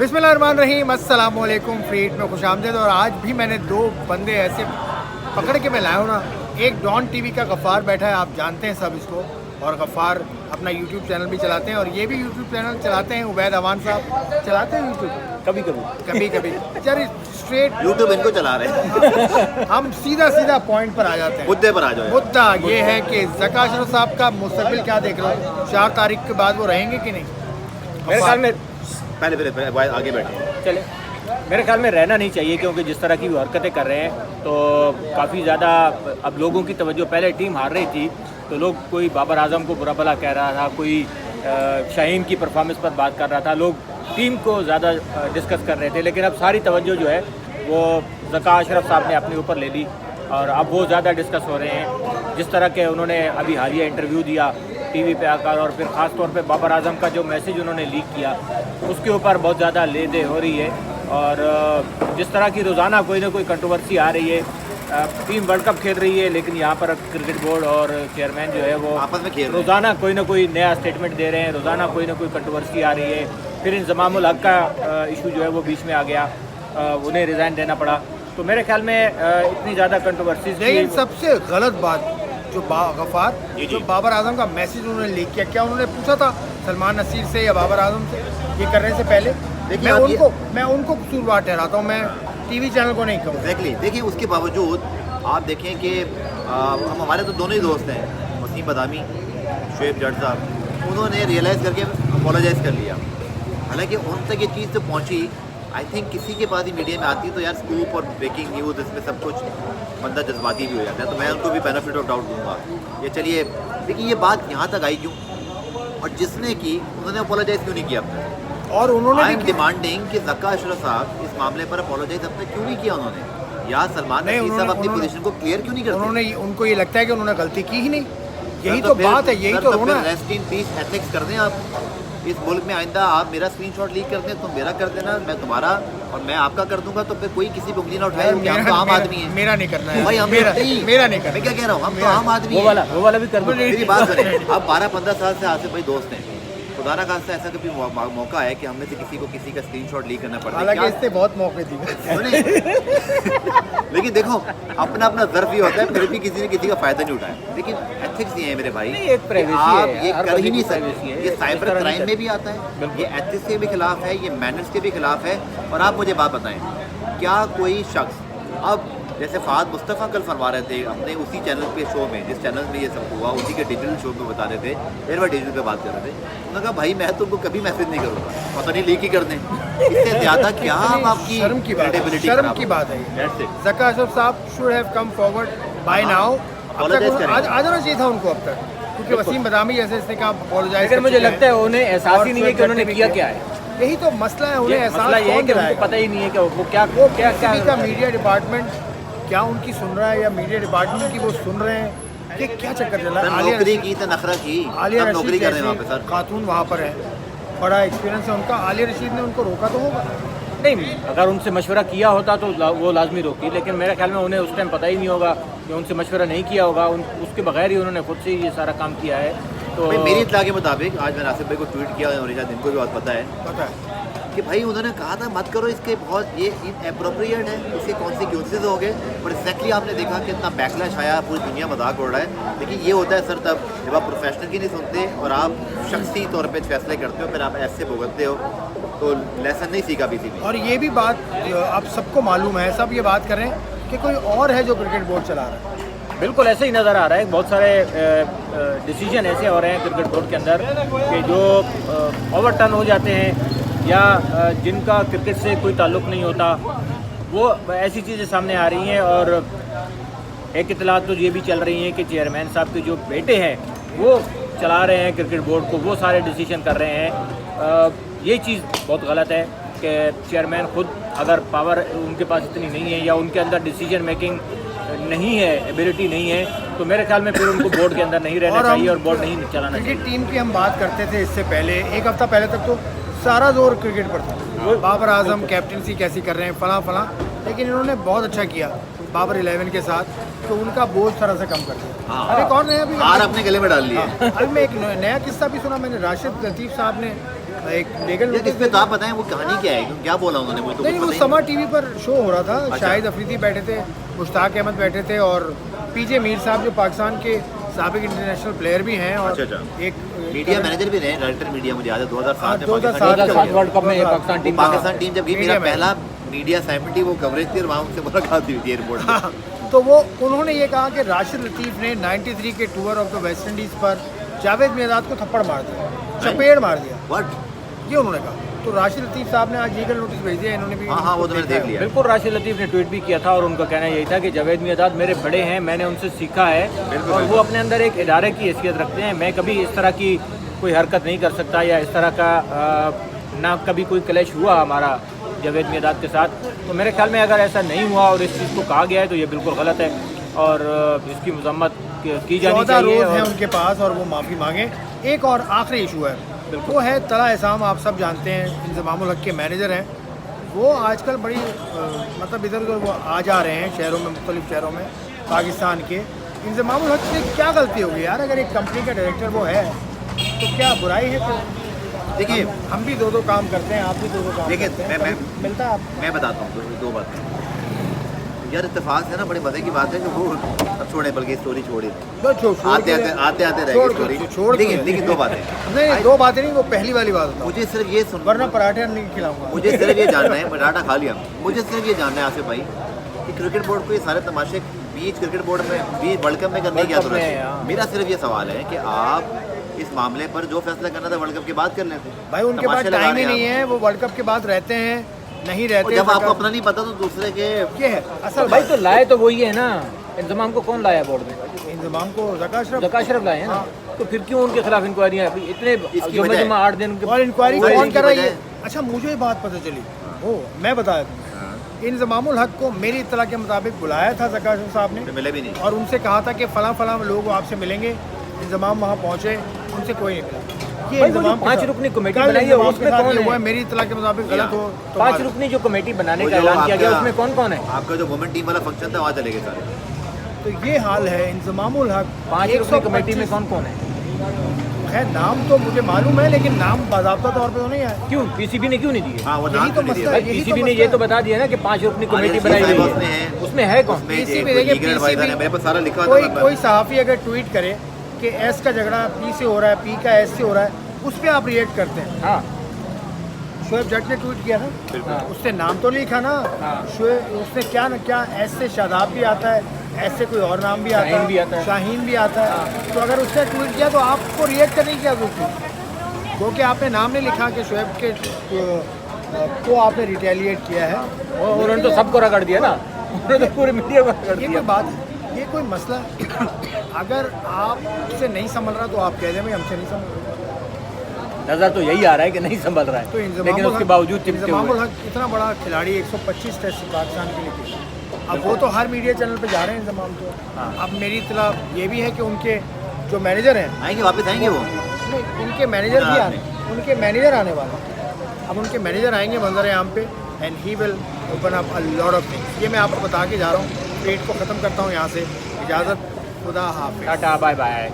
बिस्मिल्लाहिर्रहमानिर्रहीम, अस्सलाम वालेकुम। फीड में खुशामदीद। और आज भी मैंने दो बंदे ऐसे पकड़ के मैं लाया हूँ ना। एक डॉन टीवी का गफ़ार बैठा है, आप जानते हैं सब इसको, और गफ़ार अपना यूट्यूब चैनल भी चलाते हैं और ये भी यूट्यूब चैनल चलाते हैं। उबैद अवान साहब चलाते हैं यूट्यूब कभी कभी चलिए स्ट्रेट यूट्यूब इनको चला रहे हैं। हम सीधा पॉइंट पर आ जाते हैं, मुद्दे पर आ जाओ। मुद्दा ये है कि ज़का अशरफ साहब का मुस्तकबिल क्या देख रहे हो? 4 तारीख के बाद वो रहेंगे कि नहीं? मेरे ख्याल में पहले आगे बैठे चले, मेरे ख्याल में रहना नहीं चाहिए, क्योंकि जिस तरह की वो हरकतें कर रहे हैं तो काफ़ी ज़्यादा अब लोगों की तवज्जो, पहले टीम हार रही थी तो लोग कोई बाबर आजम को बुरा भला कह रहा था, कोई शाहीन की परफॉर्मेंस पर बात कर रहा था, लोग टीम को ज़्यादा डिस्कस कर रहे थे। लेकिन अब सारी तवज्जो जो है वो ज़का अशरफ साहब ने अपने ऊपर ले ली और अब वो ज़्यादा डिस्कस हो रहे हैं। जिस तरह के उन्होंने अभी हालिया इंटरव्यू दिया टीवी पे आकर, और फिर ख़ास तौर पे बाबर आजम का जो मैसेज उन्होंने लीक किया उसके ऊपर बहुत ज़्यादा ले दे हो रही है। और जिस तरह की रोज़ाना कोई ना कोई कंट्रोवर्सी आ रही है, टीम वर्ल्ड कप खेल रही है लेकिन यहाँ पर क्रिकेट बोर्ड और चेयरमैन जो है वो आपस में खेल रहे हैं। रोज़ाना कोई ना कोई नया स्टेटमेंट दे रहे हैं, रोज़ाना कोई ना कोई कंट्रोवर्सी आ रही है। फिर इंज़मामुल हक़ का इशू जो है वो बीच में आ गया, उन्हें रिज़ाइन देना पड़ा। तो मेरे ख्याल में इतनी ज़्यादा कंट्रोवर्सीज। लेकिन सबसे गलत बात जो गफ़ार जो बाबर आजम का मैसेज उन्होंने लीक किया, क्या उन्होंने पूछा था सलमान नसीर से या बाबर आजम से ये करने से पहले? मैं उनको कसूरवार ठहराता हूँ, मैं टीवी चैनल को नहीं कहूँ। एग्जैक्टली। देखिए उसके बावजूद आप देखें कि हम हमारे तो दोनों ही दोस्त हैं, वसीम बदामी, शुएब जट साहब, उन्होंने रियलाइज़ करके अपोलोजाइज़ कर लिया। हालांकि उन तक ये चीज़ तो पहुँची, आई थिंक किसी के पास ही मीडिया में आती है तो यार स्कूप और ब्रेकिंग न्यूज़ इसमें सब कुछ बंदा जज्बाती भी हो जाता है, तो मैं उनको भी बेनिफिट ऑफ डाउट दूंगा। ये चलिए, लेकिन ये बात यहाँ तक आई क्यों, और जिसने की उन्होंने अपोलोजाइज़ क्यों नहीं किया अब तक? और उन्होंने आई एम डिमांडिंग कि ज़का अशरफ साहब इस मामले पर अपोलोजाइज़ अब तक क्यों नहीं किया उन्होंने, या सलमान नसीर साहब अपनी पोजीशन को क्लियर क्यों नहीं करते? उन्होंने उनको ये लगता है कि उन्होंने गलती की ही नहीं, यही तो बात है, यही तो होना है। रेस्ट इन पीस एथिक्स कर दें आप इस मुल्क में। आइंदा आप मेरा स्क्रीनशॉट लीक कर दें, तुम मेरा कर देना, मैं तुम्हारा और मैं आपका कर दूंगा, तो फिर कोई किसी को उंगली ना उठाए। हम तो आम आदमी हैं। मेरा नहीं करना है भाई, मेरा नहीं करना। मैं क्या कह रहा हूँ, हम तो आम आदमी वो वाला भी कर दो। मेरी बात करें, आप 12-15 साल से आसिफ भाई दोस्त हैं, खुदा ना खास्ता ऐसा कभी मौका है कि हमें से किसी को किसी का स्क्रीनशॉट लीक करना पड़ता है? हालांकि इससे बहुत मौके दिए। लेकिन देखो अपना अपना ज़र्फ ही होता है, फिर भी किसी ने किसी का फ़ायदा नहीं उठाया। लेकिन एथिक्स ये है मेरे भाई, एक प्राइवेसी आप है, ये हर कर ही बंदे नहीं की सकते। प्राइवेसी है, ये इस साइबर तरह नहीं क्राइम में कर भी आता है, ये एथिक्स के भी खिलाफ है, ये मैनर्स के भी खिलाफ है। और आप मुझे बात बताएं, क्या कोई शख्स, अब जैसे फ़ाद मुस्तफ़ा कल फरमा रहे थे अपने उसी चैनल के शो में, जिस चैनल में ये सब हुआ उसी के डिजिटल शो में बता रहे थे, फिर वह डिजिटल पे बात कर रहे थे, उन्होंने कहा भाई मैं तुमको कभी मैसेज नहीं करूँगा, पता नहीं लीक ही कर दें। इससे ज़्यादा क्या हम आपकी शर्म की बात है, शर्म की बात है। ज़का अशरफ साहब should have come forward by now. आ जाना चाहिए था उनको अब तक, क्योंकि वसीम बदामी जैसे इसने कहा अपोलोजाइज। लेकिन मुझे लगता है उन्हें एहसास ही नहीं है कि उन्होंने किया क्या है। यही तो मसला है, उन्हें एहसास मसला ये है कि उनको पता ही नहीं है कि वो क्या मीडिया डिपार्टमेंट क्या उनकी सुन रहा है या मीडिया डिपार्टमेंट की वो सुन रहे हैं कि क्या चक्कर चल रहा है? नौकरी की तो नखरा की, आलिया नौकरी कर रहे हैं वहाँ पे रशीद सर, खातून वहाँ पर है, बड़ा एक्सपीरियंस है उनका। आलिया रशीद ने उनको रोका तो होगा नहीं, अगर उनसे मशवरा किया होता तो वो लाजमी रोकी, लेकिन मेरे ख्याल में उन्हें उस टाइम पता ही नहीं होगा कि उनसे मशवरा नहीं किया होगा, उसके बगैर ही उन्होंने खुद से ये सारा काम किया है। तो मेरी इत्तला के मुताबिक आज मैंने आसिफ भाई को ट्वीट किया और इनको भी बहुत पता है कि भाई उन्होंने कहा था मत करो, इसके बहुत ये इनएप्रोप्रिएट है, इसके कॉन्सिक्वेंसेज हो गए। और एक्जैक्टली आपने देखा कि इतना बैकलैश आया, पूरी दुनिया मजाक उड़ रहा है। लेकिन ये होता है सर तब जब आप प्रोफेशनल की नहीं सुनते और आप शख्सी तौर पे फैसले करते हो, फिर आप ऐसे भुगतते हो, तो लेसन नहीं सीखा किसी ने। और ये भी बात आप सबको मालूम है, सब ये बात करें कि कोई और है जो क्रिकेट बोर्ड चला रहा है। बिल्कुल ऐसे ही नज़र आ रहा है, बहुत सारे डिसीजन ऐसे हो रहे हैं क्रिकेट बोर्ड के अंदर कि जो ओवरटर्न हो जाते हैं या जिनका क्रिकेट से कोई ताल्लुक़ नहीं होता, वो ऐसी चीज़ें सामने आ रही हैं। और एक इतलात तो ये भी चल रही हैं कि चेयरमैन साहब के जो बेटे हैं वो चला रहे हैं क्रिकेट बोर्ड को, वो सारे डिसीजन कर रहे हैं। ये चीज़ बहुत गलत है कि चेयरमैन खुद अगर पावर उनके पास इतनी नहीं है या उनके अंदर डिसीजन मेकिंग नहीं है, एबिलिटी नहीं है, तो मेरे ख्याल में फिर उनको बोर्ड के अंदर नहीं रहना चाहिए और बोर्ड नहीं चलाना चाहिए। क्रिकेट टीम की हम बात करते थे इससे पहले, एक हफ्ता पहले तक तो सारा जोर क्रिकेट पर था, बाबर आजम कैप्टनसी कैसी कर रहे हैं, फला, लेकिन इन्होंने बहुत अच्छा किया बाबर 11 के साथ, तो उनका बोझ तरह से कम कर दिया। अब एक और नया भी हार अपने गले में डाल लिया। अभी मैं एक नया किस्सा भी सुना मैंने, राशिद लतीफ़ साहब ने एक लीगल यार इस पे तो आप बताएं वो कहानी क्या है, क्या बोला उन्होंने, मुझे तो नहीं, कुछ वो पता ही समा टीवी पर शो हो रहा था। अच्छा। शाहिद अफरीदी बैठे थे, मुश्ताक अहमद बैठे थे और पीजे मीर साहब जो पाकिस्तान के साबिक इंटरनेशनल प्लेयर भी हैं और अच्छा, अच्छा। एक मीडिया मैनेजर भी रहे, डायरेक्टर मीडिया, मुझे याद है 2007 में 2007 वर्ल्ड कप में पाकिस्तान टीम पाकिस्तान टीम जब गई, मेरा मीडिया में। पहला मीडिया सैमिट ही वो कवरेज थी और वहाँ उनसे मुलाकात हुई थी एयरपोर्ट पे। हाँ, तो वो उन्होंने ये कहा कि राशिद लतीफ़ ने 93 के tour of the West Indies पर जावेद मियादाद को थप्पड़ मार दिया, चपेड़ मार दिया, व्हाट? ये उन्होंने कहा। तो राशिद लतीफ़ साहब ने आज लीगल नोटिस भेज दिया, इन्होंने भी। हाँ वो तो मैंने देख लिया। बिल्कुल, राशिद लतीफ़ ने ट्वीट भी किया था और उनका कहना यही था कि जावेद मियादाद मेरे बड़े हैं, मैंने उनसे सीखा है बिल्कुल, और वो बिल्कुल। अपने अंदर एक इदारे की हैसियत रखते हैं। मैं कभी इस तरह की कोई हरकत नहीं कर सकता या इस तरह का ना कभी कोई क्लैश हुआ हमारा जावेद मियादाद के साथ। तो मेरे ख्याल में अगर ऐसा नहीं हुआ और इस चीज़ को कहा गया है तो ये बिल्कुल गलत है और इसकी मजम्मत की जानी 14 चाहिए। रोज़ हैं और उनके पास और वो माफ़ी मांगे। एक और आखिरी इशू है, वो है तला एहसाम। आप सब जानते हैं इंज़मामुल हक के मैनेजर हैं, वो आजकल बड़ी मतलब इधर उधर वो आ जा रहे हैं शहरों में, मुख्तलिफ शहरों में पाकिस्तान के। इंज़मामुल हक से क्या गलती होगी यार? अगर एक कंपनी का डायरेक्टर वो है तो क्या बुराई है? फिर देखिए हम भी दो काम करते हैं, आप भी दो काम देखिए, करते हैं, मैं- कभी मिलता है आपको? मैं बताता हूँ दो बातें यार। इत्तेफाक से ना बड़े मज़े की बात है कि वो अब छोड़े, बल्कि स्टोरी छोड़ी बस छोड़ आते छोड़ रहेगी दो, स्टोरी। छोड़ दो। लेकिन दो बातें, नहीं, दो बातें नहीं, वो पहली वाली बात होता मुझे सिर्फ ये सुन, वरना पराठे नहीं खिलाऊंगा। मुझे सिर्फ ये जानना है, पराठा खा लिया, मुझे सिर्फ ये जानना है आसिफ भाई कि क्रिकेट बोर्ड को ये सारे तमाशे बीच क्रिकेट बोर्ड में बीच वर्ल्ड कप में करने की क्या वर्ल्ड कप जरूरत में, है? हाँ। मेरा सिर्फ ये सवाल है कि आप इस मामले पर जो फैसला करना था वर्ल्ड कप के बाद कर लेते। भाई उनके पास तमाशे लगा टाइम ही रहे हैं नहीं आप। है, वो वर्ल्ड कप के बाद रहते हैं, नहीं और रहते। जब आपको अपना नहीं पता तो दूसरे के ये है असल भाई तो लाए तो वही है ना, इंतजाम को कौन लाया बोर्ड में? इंतजाम को ज़का अशरफ ज़का अशरफ लाए हैं ना, तो फिर क्यों उनके खिलाफ इंक्वायरियाँ इतने इसकी जुम्मे वजह जुम्मा 8 दिन के और इंक्वायरी वो कौन इनकी कर रहा है वजह ये? अच्छा, मुझे ये बात पता चली, ओ मैं बताया था। इंज़मामुल हक को मेरी इत्तला के मुताबिक बुलाया था ज़का अशरफ साहब ने तो मिले भी नहीं। और उनसे कहा था कि फलां लोग आपसे मिलेंगे। इंतजाम वहाँ पहुँचे, उनसे कोई नहीं मिला। ये भाई वो जो इंतजाम के 5 साथ- रुकनी कमेटी कल बनाई है इंतजाम उसमें के साथ कौन ये हुआ है? मेरी इत्तला के मुताबिक गलत हो तो 5 मार- रुकनी जो कमेटी बनाने वो का जो ऐलान किया गया आपका- उसमें कौन कौन है? आपका जो वुमेन टीम वाला फंक्शन था वहाँ चले गए सारे। तो ये हाल है इंज़मामुल हक। 5 रुकनी कमेटी में कौन कौन है? है नाम तो मुझे मालूम है, लेकिन नाम बाज़ाब्ता तौर पे तो नहीं है। क्यों पीसीबी ने क्यों नहीं दिए? हाँ वो यही नाम तो तो नहीं मसला दिया। है। भाई यही तो पीसीबी ने मसला ये तो है। बता दिया ना कि 5 रुकनी कमेटी RSC बनाई साहिब गई उसमें है, है। उसमें है कौन? उसमें PCB एक देखिए, लीगल एडवाइजर है, PCB मेरे पास सारा लिखा कोई था। कोई सहाफ़ी अगर ट्वीट करे कि एस का झगड़ा पी से हो रहा है, पी का एस से हो रहा है, उस पर आप रिएक्ट करते हैं। हाँ शोएब जट ने ट्वीट किया था, बिल्कुल। हाँ। उसने नाम तो लिखा ना। हाँ। शोएब उसने क्या एस से शादाब भी आता है, एस से कोई और नाम भी आता शाहीन है, भी आता है। शाहीन भी आता है। तो अगर उसने ट्वीट किया तो आपको रिएक्ट करने की क्या जरूरत थी? क्योंकि आपने नाम नहीं लिखा कि शोएब के को आपने रिटेलिएट किया है। और उन्होंने तो सबको रगड़ दिया ना, उन्होंने तो पूरे मीडिया को रगड़ ये दिया। कोई बात है? ये कोई मसला है? अगर आपसे नहीं संभल रहा तो आप कह दें भाई हमसे नहीं संभल रहा। नजर तो यही आ रहा है कि नहीं संभल रहा तो है, इंज़मामुल लेकिन उसके हक- बावजूद चिपके इंज़मामुल हुए। हक इतना बड़ा खिलाड़ी, 125 टेस्ट पाकिस्तान के लिए खेला। अब वो तो हर मीडिया चैनल पे जा रहे हैं इंज़माम तो। हाँ। अब मेरी इतला ये भी है कि उनके जो मैनेजर हैं, आएंगे, वापस आएंगे वो। नहीं उनके मैनेजर भी आने, उनके मैनेजर आने वाले हैं। अब उनके मैनेजर आएंगे मंजर आम पे and he will open up a lot of things. ये मैं आपको बता के जा रहा हूँ। पेट को ख़त्म करता हूँ यहाँ से। इजाज़त, खुदा हाफिज़। Tata bye bye.